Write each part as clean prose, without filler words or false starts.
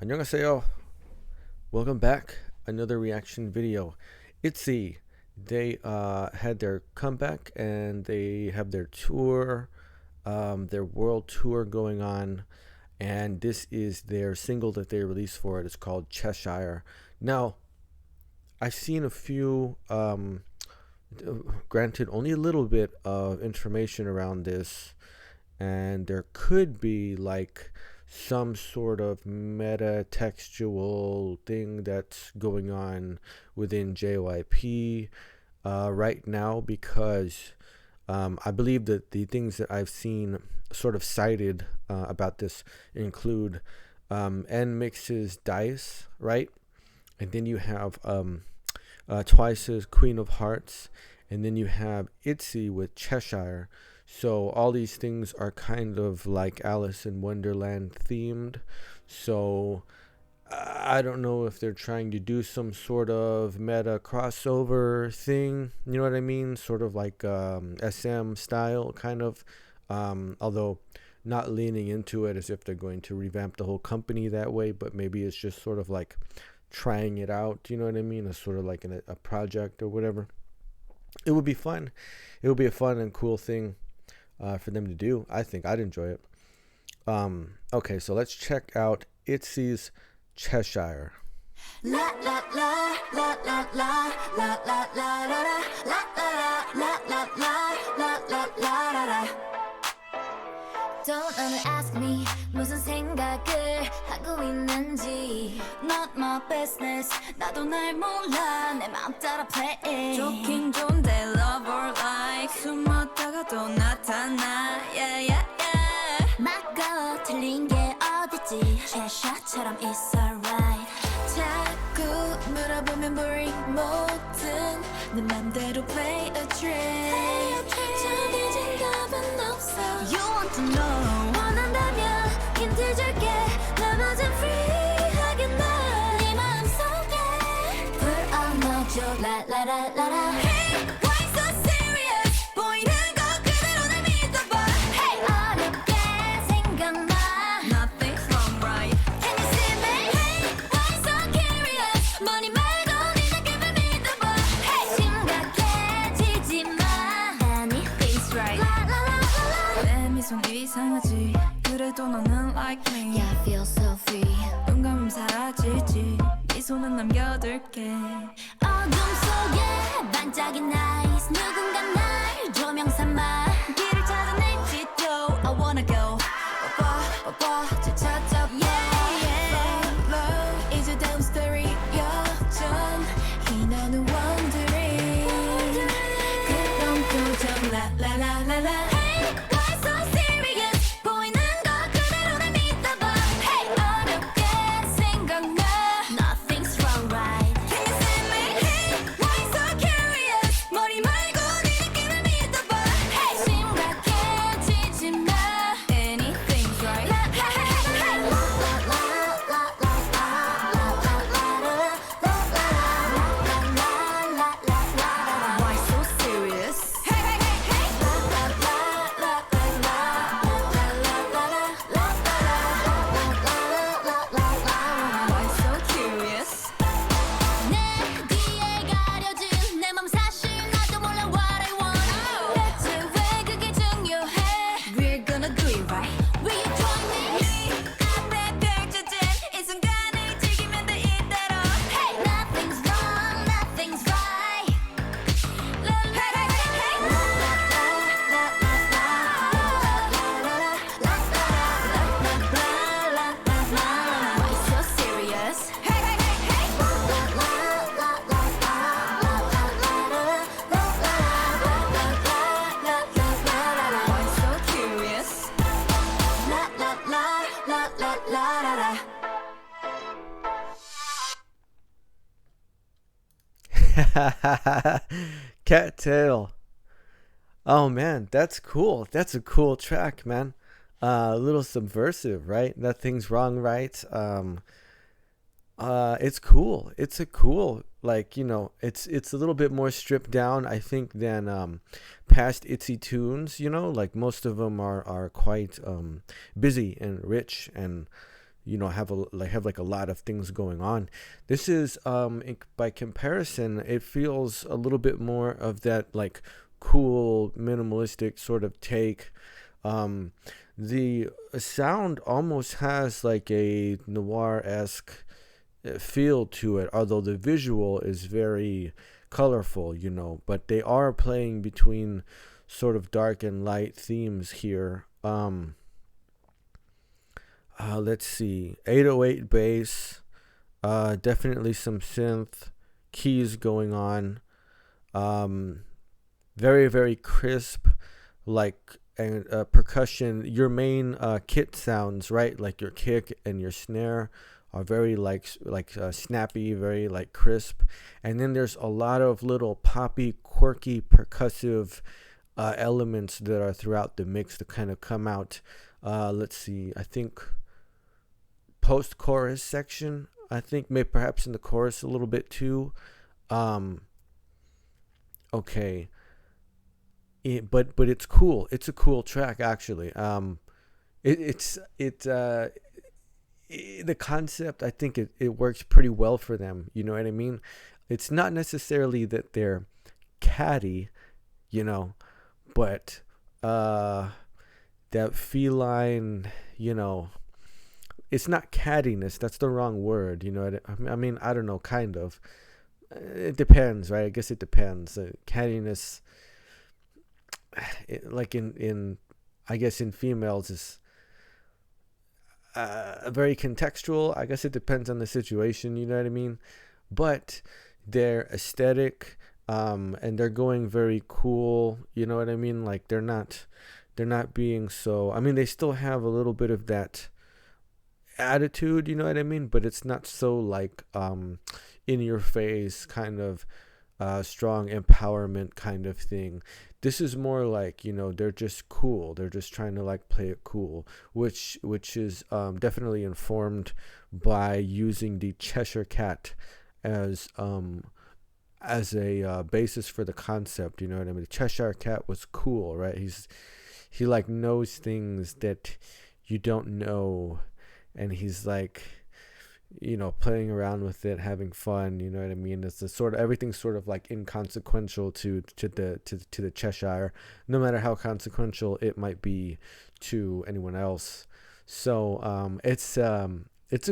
안녕하세요. Welcome back. Another reaction video. ITZY. They had their comeback and they have their tour, their world tour going on, and this is their single that they released for it. It's called Cheshire. Now, I've seen a few, granted only a little bit of information around this, and there could be like some sort of meta textual thing that's going on within JYP right now, because I believe that the things that I've seen sort of cited about this include NMIXX's Dice, right? And then you have Twice's Queen of Hearts, and then you have ITZY with Cheshire. So all these things are kind of like Alice in Wonderland themed. So I don't know if they're trying to do some sort of meta crossover thing. You know what I mean? Sort of like SM style kind of. Although not leaning into it as if they're going to revamp the whole company that way. But maybe it's just sort of like trying it out. You know what I mean? It's sort of like a project or whatever. It would be fun. It would be a fun and cool thing for them to do. I think I'd enjoy it. Okay, so let's check out ITZY's Cheshire. La la la la la la la la la la la la la la la la. Don't ever ask me 무슨 생각을 하고 있는지. Not my business. 나도 날 몰라. 내 맘 따라 play. 좋긴 좋은데 love or like. 숨었다가 또 나타나. Yeah yeah yeah. 맞고 틀린 게 어딨지. Cheshire처럼 it's alright. 자꾸 물어보면 boring 모든 내 맘대로 play a trick. 정해진 답은 없어. You want to know. 원한다면 힌트 줄게. 나머진 free하게 나. 네 마음속에 불어넣어줘. 라라라라라. Hey, why so serious? 보이는 거 그대로 날 믿어봐. Hey, 어렵게 생각나. Nothing's wrong, right? Can you see me? Hey, why so curious? 머리 말고 네 느낌을 믿어봐. Hey, 심각해지지 마. Anything's right. 내 미소는 이상하지. 그래도 너는 like me. Yeah, I feel so free. 눈 감으면 사라지지. 미소는 남겨둘게. 어둠 속에 반짝인 nice. 누군가 날 조명 삼아. 길을 찾아낼지도 I wanna go. 뽀뽀 저 찾아. Yeah yeah. Love is a damn story. 여전 희나는 wondering. 그런 표정 라라라라라. Cattail. Oh man, that's cool. That's a cool track, man. A little subversive, right? Nothing's wrong, right? It's cool. It's a cool, like, you know, it's a little bit more stripped down, I think, than past ITZY tunes. You know, like most of them are quite busy and rich and, have like a lot of things going on. This is by comparison, it feels a little bit more of that like cool minimalistic sort of take. The sound almost has like a noir-esque feel to it, although the visual is very colorful, but they are playing between sort of dark and light themes here. Let's see, 808 bass, definitely some synth, keys going on, very, very crisp, like, and percussion. Your main kit sounds, right, like your kick and your snare are very like snappy, very like crisp, and then there's a lot of little poppy, quirky, percussive elements that are throughout the mix that kind of come out. Let's see, I think post-chorus section, I think maybe perhaps in the chorus a little bit too. Okay, but it's cool. It's a cool track actually. The concept, I think it works pretty well for them. You know what I mean? It's not necessarily that they're catty, but that feline, it's not cattiness. That's the wrong word. I mean, I don't know, kind of. It depends, right? I guess it depends. Cattiness, like in I guess in females is very contextual. I guess it depends on the situation. You know what I mean? But they're aesthetic, and they're going very cool. You know what I mean? Like they're not being so. I mean, they still have a little bit of that attitude. You know what I mean? But it's not so like in your face kind of strong empowerment kind of thing. This is more like, they're just cool. They're just trying to like play it cool, which is definitely informed by using the Cheshire Cat as a basis for the concept. You know what I mean? The Cheshire Cat was cool, right? He like knows things that you don't know, and he's like, playing around with it, having fun. You know what I mean? It's the sort of everything's sort of like inconsequential to the Cheshire, no matter how consequential it might be to anyone else. So it's a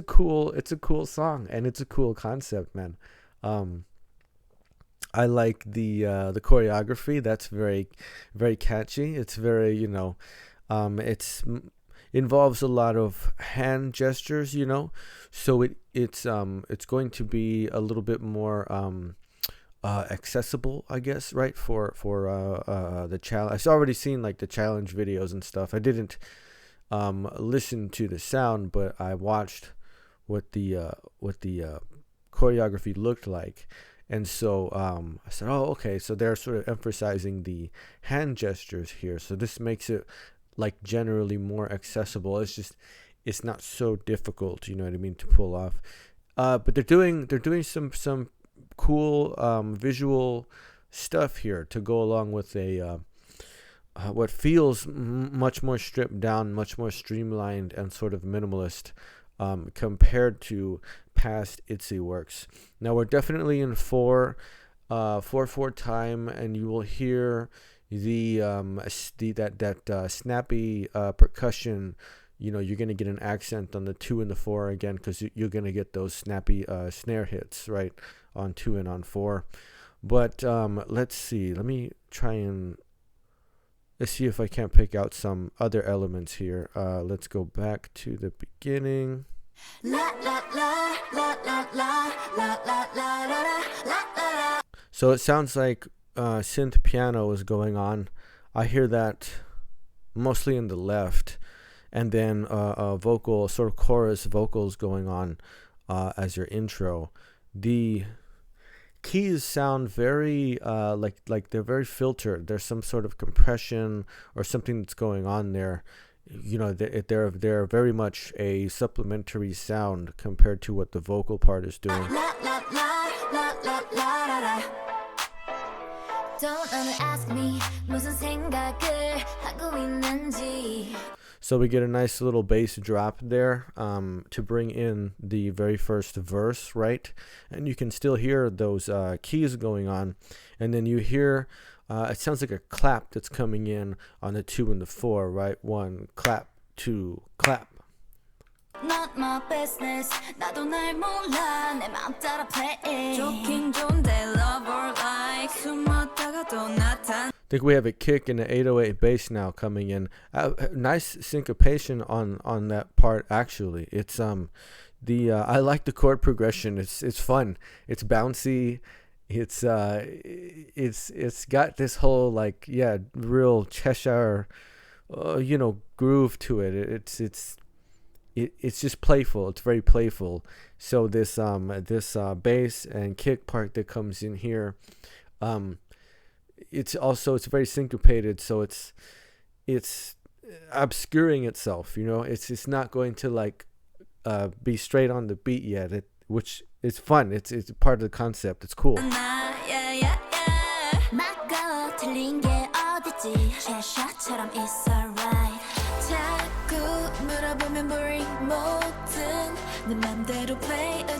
cool song, and it's a cool concept, man. I like the choreography. That's very, very catchy. It's very, it's involves a lot of hand gestures, so it's going to be a little bit more accessible, I guess, right, for the challenge. I've already seen like the challenge videos and stuff. I didn't listen to the sound, but I watched what the choreography looked like. And so I said, oh, okay, so they're sort of emphasizing the hand gestures here, so this makes it like generally more accessible. It's not so difficult, you know what I mean, to pull off. But they're doing some cool visual stuff here to go along with a what feels much more stripped down, much more streamlined and sort of minimalist compared to past ITZY works. Now we're definitely in 4/4 time, and you will hear that snappy percussion. You're gonna get an accent on the 2 and the 4 again, because you're gonna get those snappy snare hits right on 2 and on 4. But let's see. Let's see if I can't pick out some other elements here. Let's go back to the beginning. So it sounds like synth piano is going on. I hear that mostly in the left, and then vocal, sort of chorus vocals going on as your intro. The keys sound very like they're very filtered. There's some sort of compression or something that's going on there. They're very much a supplementary sound compared to what the vocal part is doing. Don't ask me 무슨 생각을 하고 있는지. So we get a nice little bass drop there to bring in the very first verse, right? And you can still hear those keys going on. And then you hear, it sounds like a clap that's coming in on the 2 and the 4, right? 1, clap, 2, clap. Not my business. 나도 날 몰라. 내 맘 따라 play. 좋긴 좋은데 love or like. 숨었다가 또 나타나. I think we have a kick and an 808 bass now coming in. Nice syncopation on that part. Actually, it's I like the chord progression. It's fun. It's bouncy. It's got this whole like real Cheshire, groove to it. It's just playful. It's very playful. So this bass and kick part that comes in here, it's very syncopated. So it's obscuring itself. It's not going to like be straight on the beat yet. Which is fun. It's part of the concept. It's cool.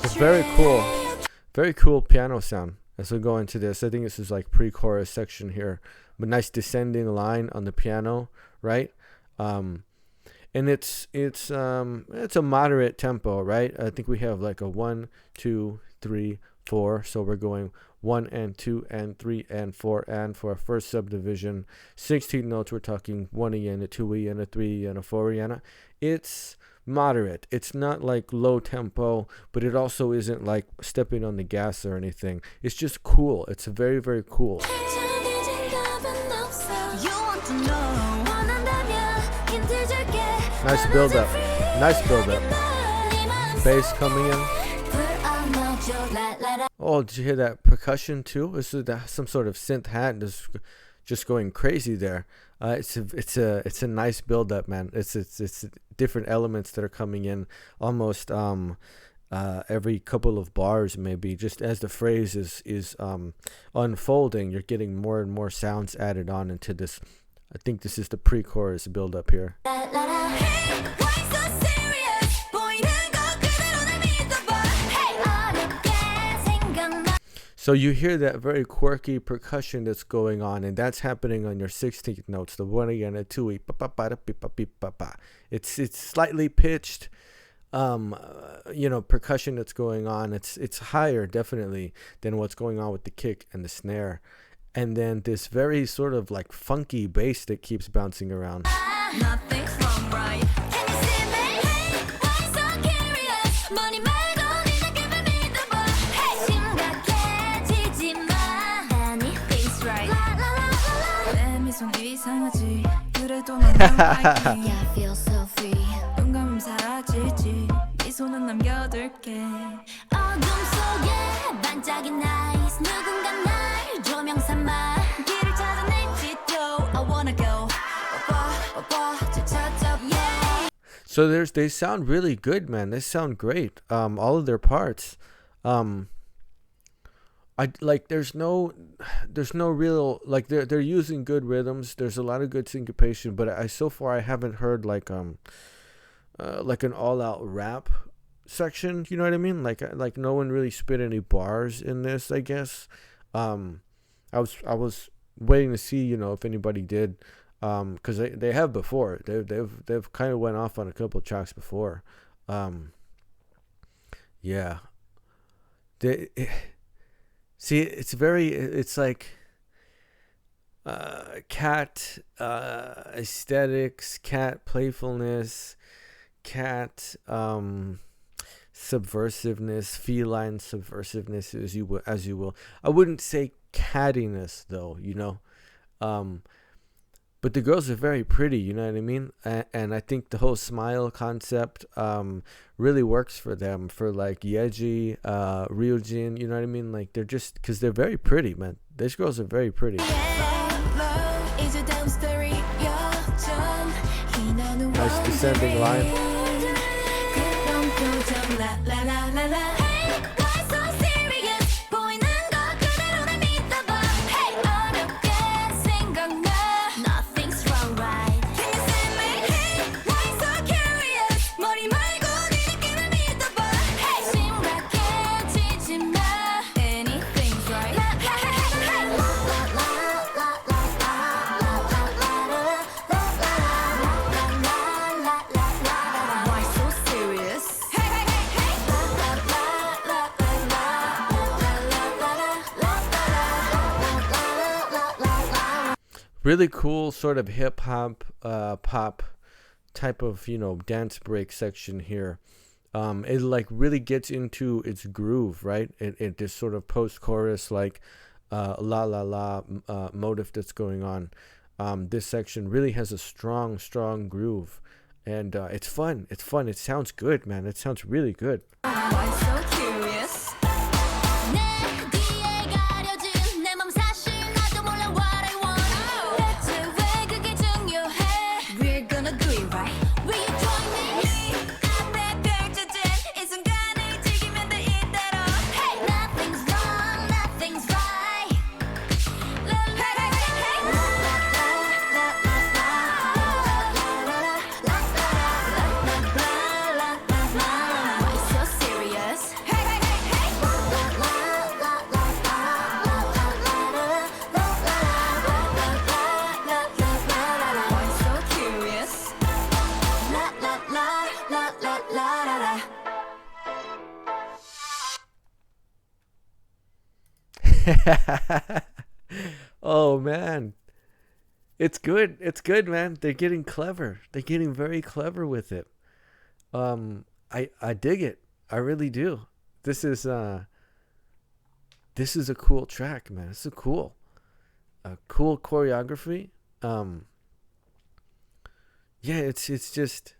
It's very cool piano sound as we go into this. I think this is like pre-chorus section here, but nice descending line on the piano, right? And it's a moderate tempo, right? I think we have like a 1, 2, 3, 4. So we're going 1 and 2 and 3 and 4, and for our first subdivision, 16 notes. We're talking 1 E and a 2 E and a 3 E and a 4 E and a. It's moderate. It's not like low tempo, but it also isn't like stepping on the gas or anything. It's just cool. It's very, very cool. Nice build up. Bass coming in. Oh, did you hear that percussion too? This is some sort of synth hat just going crazy there. It's a nice build up, man. It's different elements that are coming in almost every couple of bars, maybe. Just as the phrase is unfolding, you're getting more and more sounds added on into this. I think this is the pre-chorus build up here. So you hear that very quirky percussion that's going on, and that's happening on your 16th notes, the 1 E and a 2 E. It's slightly pitched, percussion that's going on. It's higher definitely than what's going on with the kick and the snare, and then this very sort of like funky bass that keeps bouncing around. Nothing's wrong, right? Can you see me? Why so curious? Money I feel so free. 눈감음 사라질지 미소는 남겨둘게. 어둠 속에 반짝인 nice. 누군가 날 조명 삼아 길을 찾아낼지도 I wanna go. Yeah. So they sound really good, man. They sound great. All of their parts. I like there's no real like they're using good rhythms. There's a lot of good syncopation, but so far I haven't heard like an all out rap section, you know what I mean? Like no one really spit any bars in this, I guess. I was waiting to see, if anybody did, cuz they have before. They've kind of went off on a couple of tracks before. Yeah. See, it's like cat aesthetics, cat playfulness, cat subversiveness, feline subversiveness, as you will. I wouldn't say cattiness though, but the girls are very pretty, you know what I mean? And I think the whole smile concept really works for them, for like Yeji, Ryujin, you know what I mean? Like they're just, because they're very pretty, man. These girls are very pretty. Nice descending line. really cool sort of hip hop, pop type of, dance break section here. It like really gets into its groove, right? It this sort of post chorus like la la la motive that's going on. This section really has a strong groove, and it's fun. It's fun. It sounds good, man. It sounds really good. Why so curious? 내 뒤에 가려진 내 맘 사실 나도 몰라 what I want. 대체 왜 그게 중요해? We're gonna do it right. Will you join me? 앞에 펼쳐진 이 순간을 즐기면 돼 이대로. Hey, nothing's wrong, nothing's right. La la la la la la la la la. Why so serious? Hey hey hey hey. Why so curious? La la la la la la la la. Oh man, it's good. It's good, man. They're getting clever. They're getting very clever with it. I dig it. I really do. This is a cool track, man. It's a cool choreography. Yeah, it's just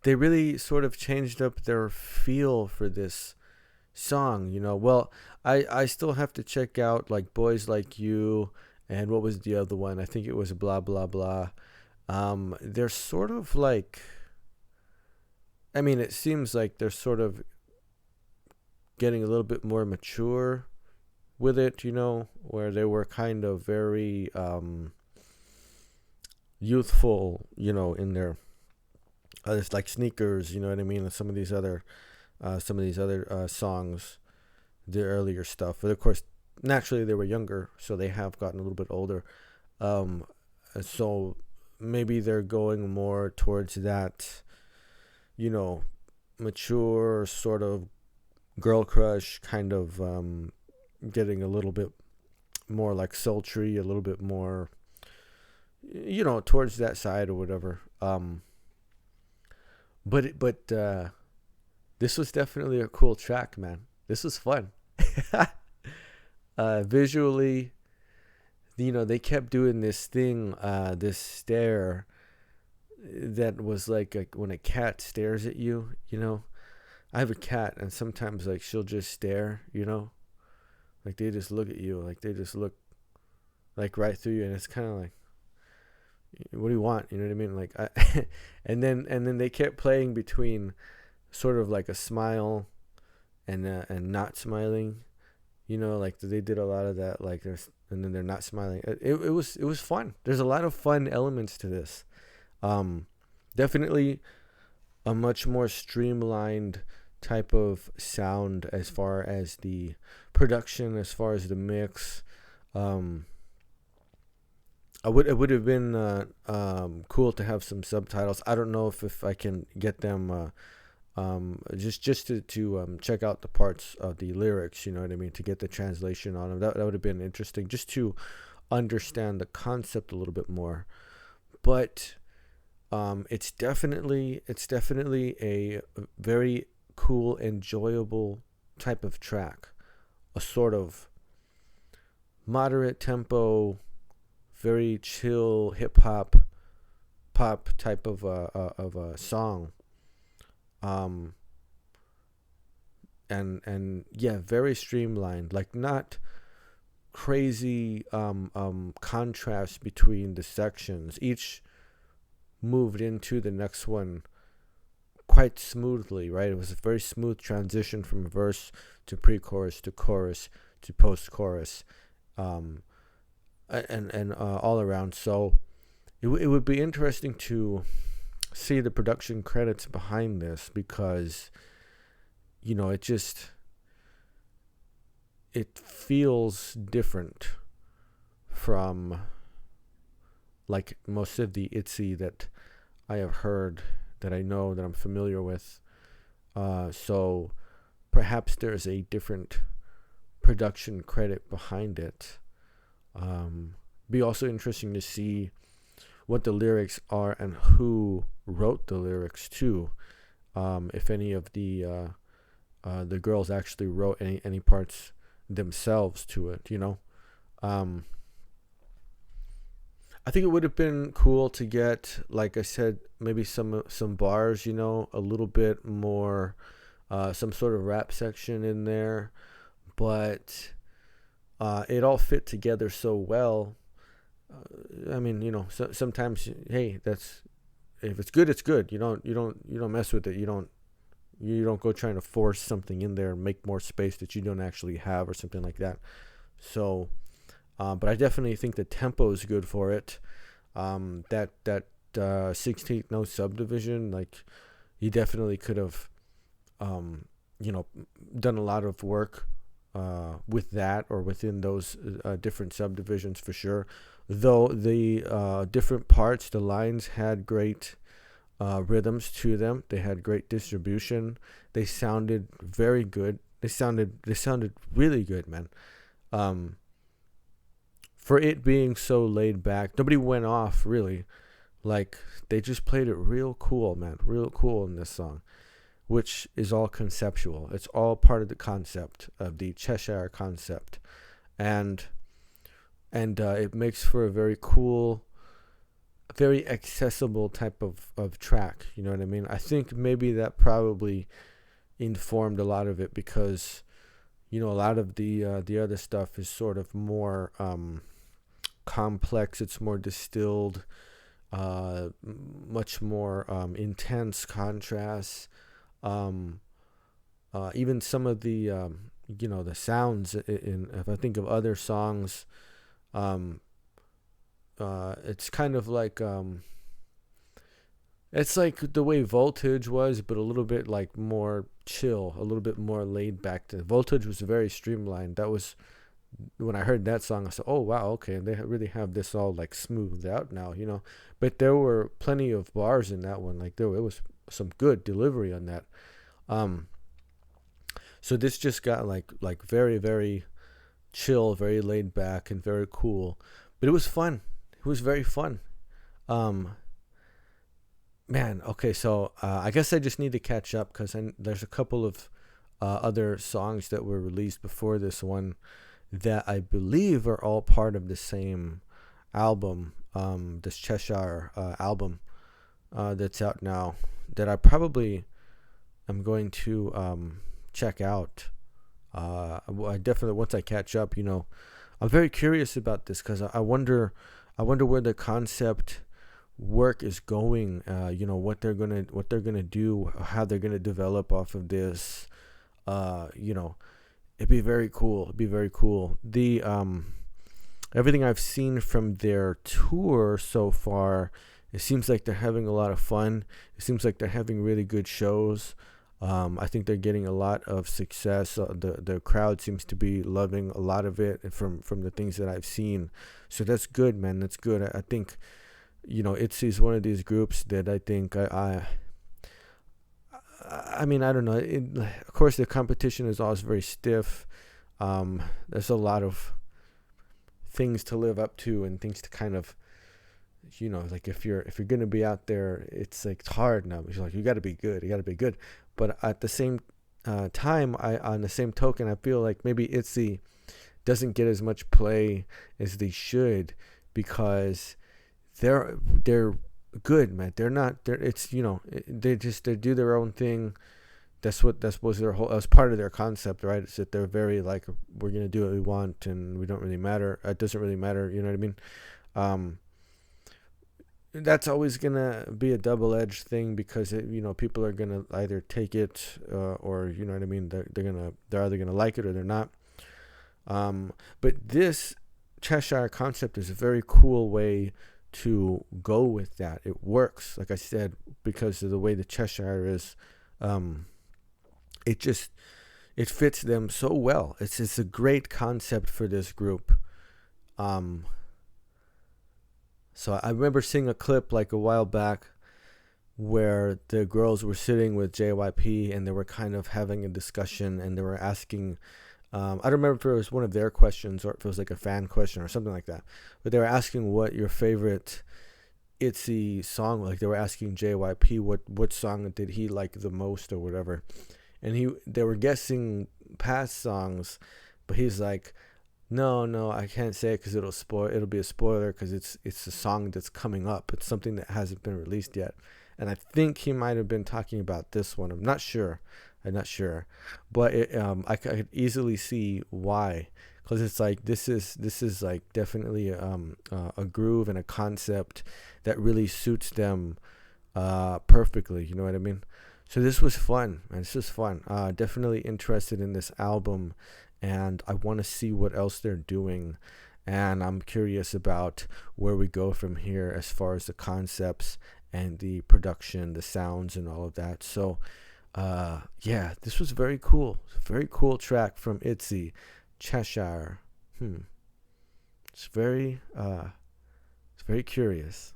they really sort of changed up their feel for this song. Well, I still have to check out like Boys Like You, and what was the other one? I think it was blah blah blah. They're sort of like, I mean, it seems like they're sort of getting a little bit more mature with it, where they were kind of very youthful, in their it's like Sneakers, you know what I mean, and some of these other songs, the earlier stuff. But of course, naturally they were younger, so they have gotten a little bit older. So maybe they're going more towards that, mature sort of girl crush kind of, getting a little bit more like sultry, a little bit more, towards that side or whatever. But this was definitely a cool track, man. This was fun. Visually, they kept doing this thing, this stare that was like when a cat stares at you, I have a cat, and sometimes like she'll just stare, like they just look at you, like they just look like right through you, and it's kind of like, what do you want? You know what I mean? Like, and then they kept playing between sort of like a smile and not smiling, like they did a lot of that, like and then they're not smiling. It was fun. There's a lot of fun elements to this. Definitely a much more streamlined type of sound as far as the production, as far as the mix. It would have been cool to have some subtitles. I don't know if I can get them just to check out the parts of the lyrics, you know what I mean, to get the translation on them. That would have been interesting, just to understand the concept a little bit more. But it's definitely a very cool, enjoyable type of track, a sort of moderate tempo, very chill hip hop pop type of a song. And yeah, very streamlined, like not crazy contrast between the sections. Each moved into the next one quite smoothly, right? It was a very smooth transition from verse to pre-chorus to chorus to post-chorus, and all around. So it would be interesting to see the production credits behind this, because it feels different from like most of the ITZY that I have heard, that I know, that I'm familiar with. So perhaps there's a different production credit behind it. be also interesting to see what the lyrics are and who wrote the lyrics too. If any of the girls actually wrote any parts themselves to it, you know. I think it would have been cool to get, like I said, maybe some bars, you know, a little bit more, some sort of rap section in there, but it all fit together so well. I mean, you know, sometimes, hey, that's, if it's good, it's good. You don't mess with it. You don't go trying to force something in there and make more space that you don't actually have or something like that. So, but I definitely think the tempo is good for it. That 16th note subdivision, like, he definitely could have, you know, done a lot of work with that, or within those different subdivisions for sure. Though the different parts, the lines had great rhythms to them. They had great distribution. They sounded very good. They sounded really good, man. For it being so laid back, nobody went off really. Like, they just played it real cool, man. Real cool in this song, which is all conceptual. It's all part of the concept of the Cheshire concept. And it makes for a very cool, very accessible type of track. You know what I mean? I think maybe that probably informed a lot of it, because, you know, a lot of the other stuff is sort of more complex. It's more distilled, much more intense contrasts. Even some of the you know, the sounds in, if I think of other songs, it's kind of like it's like the way Voltage was, but a little bit like more chill, a little bit more laid back. Voltage was very streamlined. That was, when I heard that song, I said, oh wow, okay, they really have this all like smoothed out now, you know. But there were plenty of bars in that one. Like, it was some good delivery on that. So this just got like very, very chill, very laid back, and very cool. But it was fun. It was very fun. Man, okay, so I guess I just need to catch up, because there's a couple of other songs that were released before this one that I believe are all part of the same album, this Cheshire album that's out now, that I probably am going to check out. I definitely, once I catch up, you know, I'm very curious about this, because I wonder where the concept work is going. You know, what they're gonna do, how they're gonna develop off of this. You know, it'd be very cool. The everything I've seen from their tour so far, it seems like they're having a lot of fun. It seems like they're having really good shows. I think they're getting a lot of success. The crowd seems to be loving a lot of it from the things that I've seen. So that's good, man. That's good. I think, you know, ITZY is one of these groups that I think I mean, I don't know. Of course, the competition is always very stiff. There's a lot of things to live up to, and things to kind of, you know, like if you're gonna be out there, it's like, it's hard now. It's like, you got to be good. But at the same time, on the same token, I feel like maybe ITZY doesn't get as much play as they should, because they're good, man. It's, you know, they do their own thing. That's part of their concept, right? It's that they're very like, we're gonna do what we want, and we don't really matter. It doesn't really matter. You know what I mean? That's always gonna be a double-edged thing, because you know, people are gonna either take it or, you know what I mean, they're either gonna like it or they're not. But this Cheshire concept is a very cool way to go with that. It works, like I said, because of the way the Cheshire is. It fits them so well. It's a great concept for this group. So I remember seeing a clip like a while back where the girls were sitting with JYP, and they were kind of having a discussion, and they were asking I don't remember if it was one of their questions or if it was like a fan question or something like that. But they were asking what your favorite ITZY song, like they were asking JYP what song did he like the most or whatever. And they were guessing past songs, but he's like, no, I can't say it because it'll be a spoiler because it's a song that's coming up. It's something that hasn't been released yet. And I think he might have been talking about this one. I'm not sure, but I could easily see why, because it's like this is like definitely a groove and a concept that really suits them perfectly. You know what I mean? So this was fun, man. This was fun. Definitely interested in this album, and I want to see what else they're doing. And I'm curious about where we go from here as far as the concepts and the production, the sounds, and all of that. So, yeah, this was very cool. Very cool track from ITZY Cheshire. It's very curious.